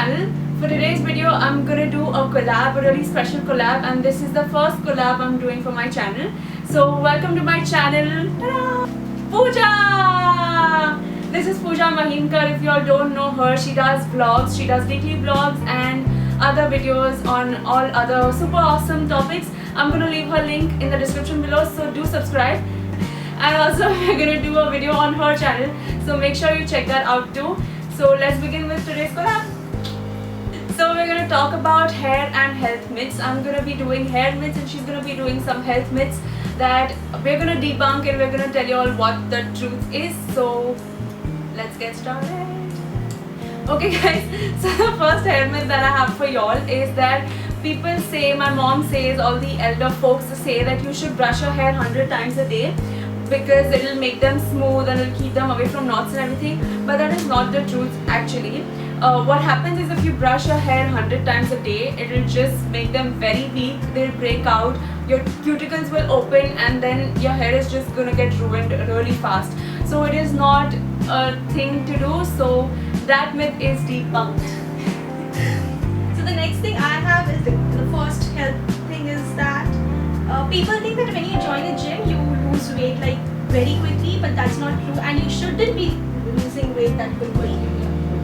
channel. For today's video, I'm gonna do a collab, a really special collab, and this is the first collab I'm doing for my channel. So welcome to my channel, ta-da! Pooja! This is Pooja Mahimkar. If you all don't know her, she does vlogs, she does weekly vlogs and other videos on all other super awesome topics. I'm gonna leave her link in the description below, so do subscribe. And also we're gonna do a video on her channel, so make sure you check that out too. So let's begin with today's collab. So we're gonna talk about hair and health myths. I'm gonna be doing hair myths and she's gonna be doing some health myths that we're gonna debunk, and we're gonna tell you all what the truth is. So let's get started. Okay guys, so the first hair myth that I have for y'all is that people say, my mom says, all the elder folks say that you should brush your hair 100 times a day because it'll make them smooth and it'll keep them away from knots and everything. But that is not the truth actually. What happens is, if you brush your hair 100 times a day, it'll just make them very weak, they'll break out, your cuticles will open, and then your hair is just gonna get ruined really fast. So it is not a thing to do, so that myth is debunked. So the next thing I have is the first health thing is that people think that when you join a gym you lose weight like very quickly, but that's not true, and you shouldn't be losing weight that quickly.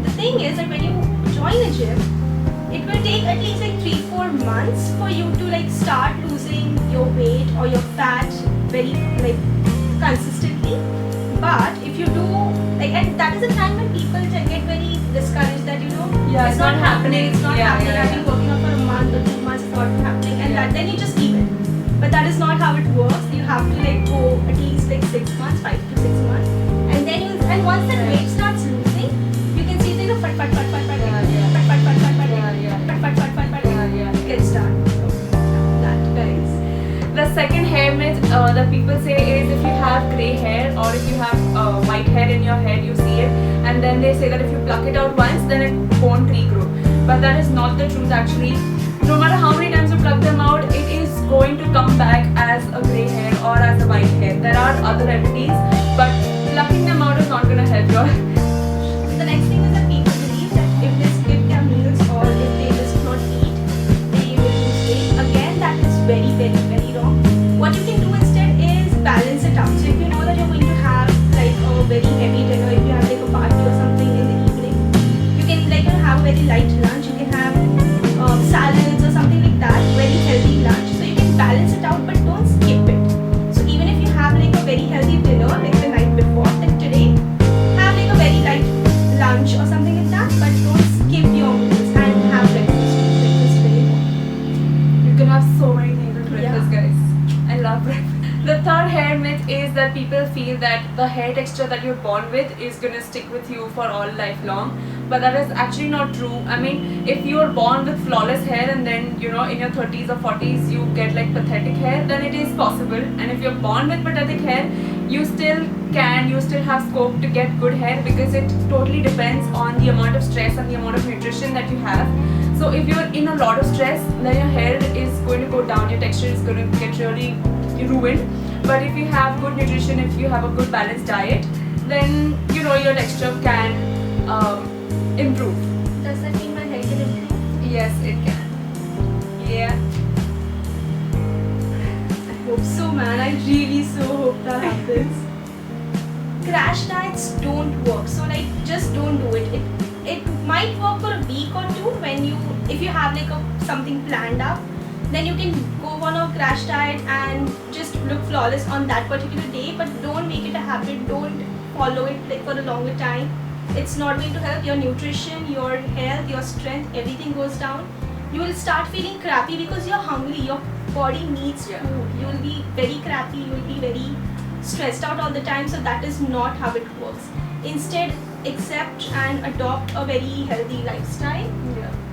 The thing is that when you join a gym, it will take at least like 3-4 months for you to like start losing your weight or your fat very like consistently. But if you do like, and that is a time when people get very discouraged that it's not happening, it's not happening. I've been working out for a month or 2 months, it's not happening, and then you just leave it. But that is not how it works. You have to like go at least like 6 months, 5 to 6 months, and then once that weight starts losing, you can see the fat, gets done. That guys. The second hair myth that people say is, if you have grey hair or if you have white hair in your head, you see it, and then they say that if you pluck it out once, then it won't regrow. But that is not the truth actually. No matter how many times you pluck them out, it is going to come back as a grey hair or as a white hair. There are other remedies, but plucking them out is not going to help you. The next thing is that people believe that if they skip their meals or if they just not eat, they will lose weight. Again, that is very, very, very wrong. What you can do instead is balance it out. So if you know that you're going to have like a very heavy dinner, if you have like a party or something in the evening, you can like have a very light lunch. You can have salads or something like that, very healthy lunch. So you can balance it out, but don't skip it. So even if you have like a very healthy dinner like the night before, then today have like a very light lunch or something like that, but don't skip your meals and have breakfast. Breakfast very important. You can have so many things with breakfast, Yeah. guys. I love breakfast. The third hair myth is that people feel that the hair texture that you're born with is gonna stick with you for all lifelong. But that is actually not true. I mean, if you're born with flawless hair and then in your 30s or 40s you get like pathetic hair, then it is possible. And if you're born with pathetic hair, you still have scope to get good hair, because it totally depends on the amount of stress and the amount of nutrition that you have. So if you're in a lot of stress, then your hair is going to go down, your texture is going to get really ruined. But if you have good nutrition, if you have a good balanced diet, then your texture can improve. Does that mean my hair can improve? Yes, it can. Yeah. I hope so, man. I really so hope that happens. Crash diets don't work, so like just don't do it. It might work for a week or two if you have like something planned up, then you can go on a crash diet and just look flawless on that particular day. But don't make it a habit. Don't follow it like for a longer time. It's not going to help your nutrition, your health, your strength. Everything goes down. You will start feeling crappy because you're hungry. Your body needs food. You will be very crappy. You will be very stressed out all the time. So that is not how it works. Instead, accept and adopt a very healthy lifestyle,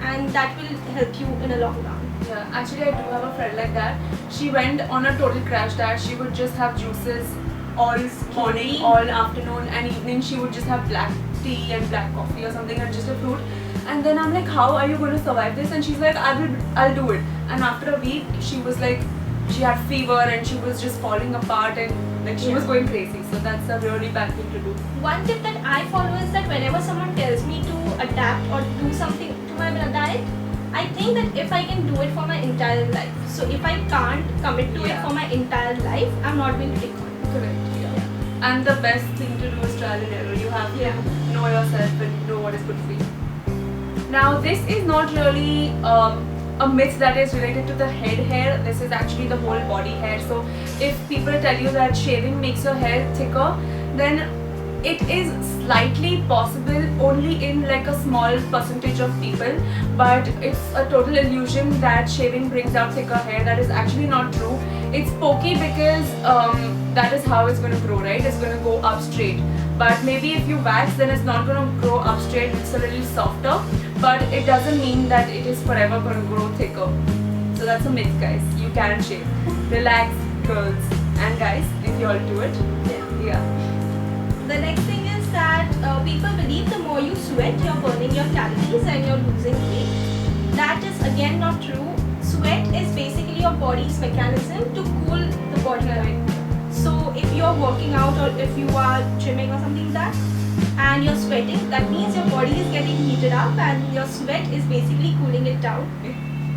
and that will help you in a long run. Yeah, actually I do have a friend like that. She went on a total crash diet. She would just have juices all morning, all afternoon, and evening she would just have black tea and black coffee or something, and just a fruit. And then I'm like, how are you going to survive this? And she's like, I'll do it. And after a week, she was like, she had fever and she was just falling apart, and like she was going crazy. So that's a really bad thing to do. One tip that I follow is that whenever someone tells me to adapt or do something to my diet, I think that if I can do it for my entire life. So if I can't commit to it for my entire life, I'm not going to take on it. Correct. Yeah. And the best thing to do is trial and error. You have to know yourself and know what is good for you. Now, this is not really a myth that is related to the head hair. This is actually the whole body hair. So if people tell you that shaving makes your hair thicker, then it is slightly possible only in like a small percentage of people, but it's a total illusion that shaving brings out thicker hair. That is actually not true. It's pokey because that is how it's going to grow, right? It's going to go up straight. But maybe if you wax, then it's not going to grow up straight. It's a little softer, but it doesn't mean that it is forever going to grow thicker. So that's a myth, guys. You can shave. Relax, girls and guys, if you all do it. Yeah. The next thing is that people believe the more you sweat, you're burning your calories and you're losing weight. That is again not true. Sweat is basically your body's mechanism to cool the body down. So if you're working out or if you are gymming or something like that and you're sweating, that means your body is getting heated up and your sweat is basically cooling it down.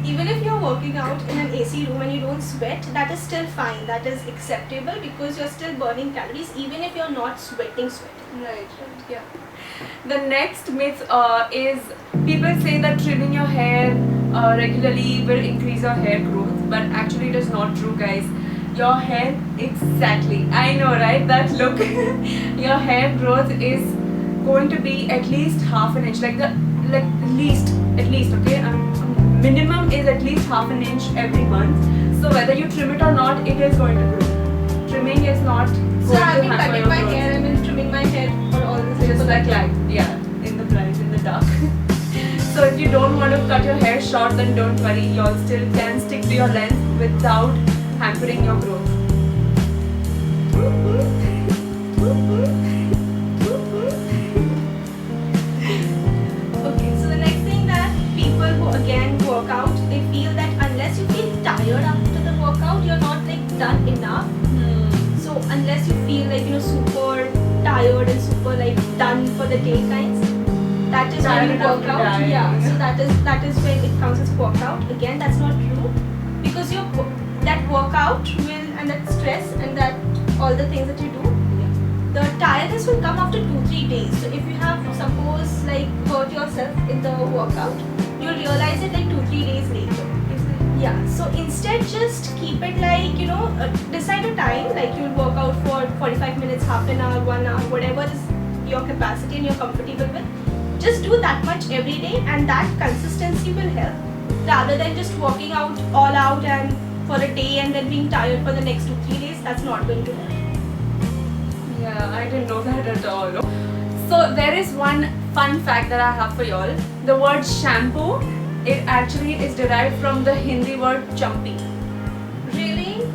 Even if you're working out in an AC room and you don't sweat, that is still fine. That is acceptable because you're still burning calories even if you're not sweating. Right, yeah. The next myth is people say that trimming your hair regularly will increase your hair growth, but actually it is not true, guys. Your hair, exactly, I know, right, that look. Your hair growth is going to be at least half an inch, at least, okay? Minimum is at least half an inch every month. So whether you trim it or not, it is going to grow. Trimming is not going so I've been to cutting my hair, I've been trimming my hair for all this. Just like yeah, in the bright, in the dark. So if you don't want to cut your hair short, then don't worry. You all still can stick to your length without hampering your growth. Okay, so the next thing that people who again work out, they feel that unless you feel tired after the workout, you're not like done enough. So unless you feel like super tired and super like done for the day kinds, that is when you work out. Yeah, so that is when it counts as workout. Again, that's not true because that workout will, and that stress and that all the things that you do, the tiredness will come after 2-3 days. So if you have suppose like hurt yourself in the workout, you'll realize it like 2-3 days later. Yeah, so instead just keep it like, decide a time, like you'll work out for 45 minutes, half an hour, 1 hour, whatever is your capacity and you're comfortable with. Just do that much every day and that consistency will help rather than just working out all out and for a day and then being tired for the next 2-3 days. That's not going to help. Yeah, I didn't know that at all. So there is one fun fact that I have for y'all. The word shampoo, it actually is derived from the Hindi word champi. Really?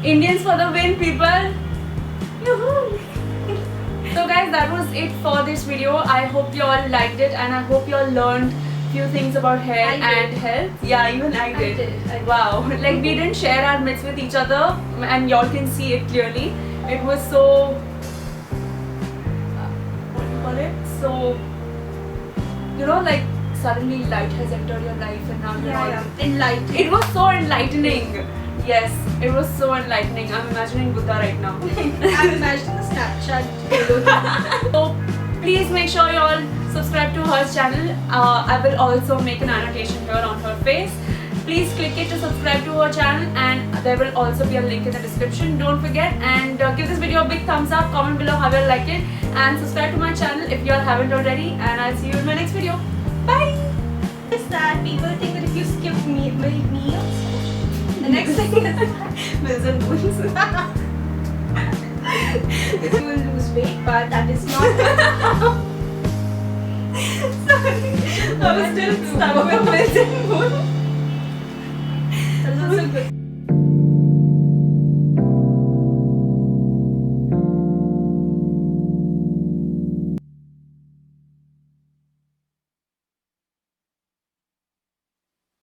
Indians for the win, people! Yoo-hoo! So guys, that was it for this video. I hope you all liked it and I hope you all learned few things about hair and health. Yeah, even I did. Wow, like we didn't share our myths with each other and y'all can see it clearly. It was so, what do you call it? So, like suddenly light has entered your life and now you're all enlightened. It was so enlightening. Yes, it was so enlightening. I'm imagining Buddha right now. I'm imagining the Snapchat. So please make sure you all subscribe to her channel. I will also make an annotation here on her face. Please click it to subscribe to her channel and there will also be a link in the description. Don't forget and give this video a big thumbs up, comment below how you liked it and subscribe to my channel if you all haven't already and I'll see you in my next video. Bye! Is that people think that if you skip meals, the next thing is meals and moons. If you will lose weight, but that is not. Sorry, I was still stuck with meals and moons. That was also good.